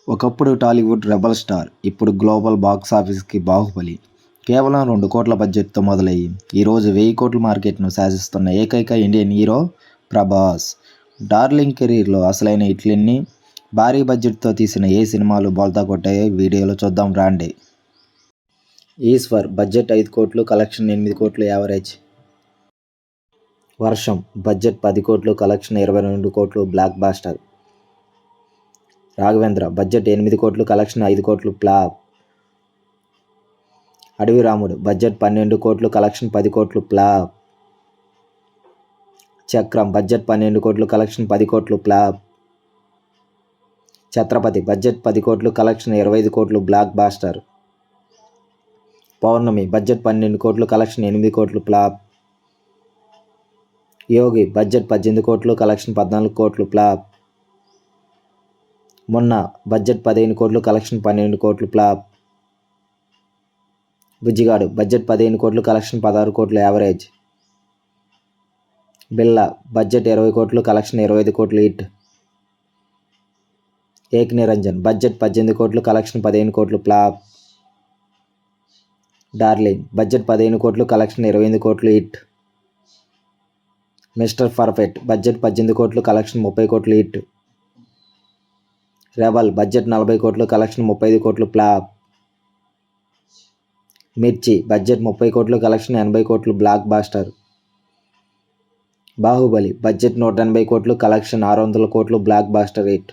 ఒకప్పుడు Tollywood rebel star, ఇప్పుడు global box ఆఫీస్కి బాహుబలి. కేవలం 2 కోట్ల బడ్జెట్తో మొదలయ్యి ఈరోజు 1000 కోట్ల మార్కెట్ను శాసిస్తున్న ఏకైక ఇండియన్ హీరో ప్రభాస్. డార్లింగ్ కెరీర్లో అసలైన హిట్లన్నీ భారీ బడ్జెట్తో తీసిన ఏ సినిమాలు బోల్తా కొట్టాయో వీడియోలో చూద్దాం రాండి. ఈశ్వర్ బడ్జెట్ 5 కోట్లు, కలెక్షన్ 8 కోట్లు యావరేజ్. వర్షం బడ్జెట్ 10 కోట్లు, కలెక్షన్ 22 కోట్లు బ్లాక్ బాస్టర్. రాఘవేంద్ర బడ్జెట్ 8 కోట్లు, కలెక్షన్ 5 కోట్లు ఫ్లాప్. అడవి రాముడు బడ్జెట్ 12 కోట్లు, కలెక్షన్ 10 కోట్లు ఫ్లాప్. చక్రం బడ్జెట్ 12 కోట్లు, కలెక్షన్ 10 కోట్లు ఫ్లాప్. ఛత్రపతి బడ్జెట్ 10 కోట్లు, కలెక్షన్ 25 కోట్లు బ్లాక్ బాస్టర్. పౌర్ణమి బడ్జెట్ 12 కోట్లు, కలెక్షన్ 8 కోట్లు ఫ్లాప్. యోగి బడ్జెట్ 18 కోట్లు, కలెక్షన్ 14 కోట్లు ఫ్లాప్. మొన్న బడ్జెట్ 15 కోట్లు, కలెక్షన్ 12 కోట్లు ఫ్లాప్. బుజ్జిగాడు బడ్జెట్ 15 కోట్లు, కలెక్షన్ 16 కోట్లు యావరేజ్. బిల్లా బడ్జెట్ 20 కోట్లు, కలెక్షన్ 25 కోట్లు హిట్. ఏక్ నిరంజన్ బడ్జెట్ 18 కోట్లు, కలెక్షన్ 15 కోట్లు ఫ్లాప్. డార్లింగ్ బడ్జెట్ 15 కోట్లు, కలెక్షన్ 28 కోట్లు హిట్. మిస్టర్ పర్ఫెక్ట్ బడ్జెట్ 18 కోట్లు, కలెక్షన్ 30 కోట్లు హిట్. రెబల్ బడ్జెట్ 40 కోట్లు, కలెక్షన్ 35 కోట్లు ఫ్లాప్. మిర్చి బడ్జెట్ 30 కోట్లు, కలెక్షన్ 80 కోట్లు బ్లాక్ బాస్టర్. బాహుబలి బడ్జెట్ 180 కోట్లు, కలెక్షన్ 600 కోట్లు blockbuster hit.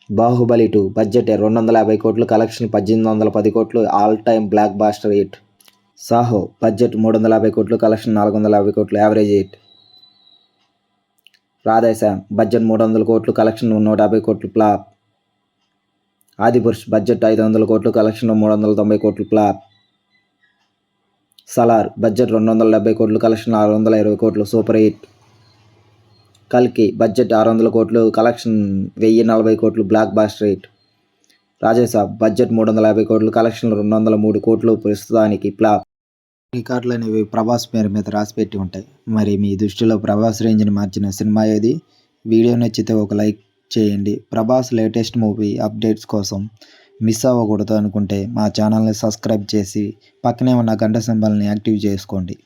Baahubali 2 budget 250 కోట్లు, కలెక్షన్ 1810 కోట్లు all time blockbuster hit. Saaho budget 350 కోట్లు, కలెక్షన్ 450 కోట్లు యావరేజ్ హిట్. రాధేశ్యామ్ బడ్జెట్ 300 కోట్లు, కలెక్షన్ 150 కోట్లు ఫ్లాప్. ఆదిపురుష్ బడ్జెట్ 500 కోట్లు, కలెక్షన్ 390 కోట్లు ఫ్లాప్. సలార్ బడ్జెట్ 270 కోట్లు, కలెక్షన్ 620 కోట్లు సూపర్ హిట్. కల్కి బడ్జెట్ 600 కోట్లు, కలెక్షన్ 1040 కోట్లు blockbuster hit. Raja Saab budget 350 కోట్లు, కలెక్షన్ 203 కోట్లు ప్రస్తుతానికి ఫ్లాప్. రికార్డులు అనేవి ప్రభాస్ పేరు మీద రాసిపెట్టి ఉంటాయి. మరి మీ దృష్టిలో ప్రభాస్ రేంజ్ని మార్చిన సినిమా ఏది? వీడియో నచ్చితే ఒక లైక్ చేయండి. ప్రభాస్ లేటెస్ట్ మూవీ అప్డేట్స్ కోసం మిస్ అవ్వకూడదు అనుకుంటే మా ఛానల్ని సబ్స్క్రైబ్ చేసి పక్కనే ఉన్న గంట సింబల్ని యాక్టివ్ చేసుకోండి.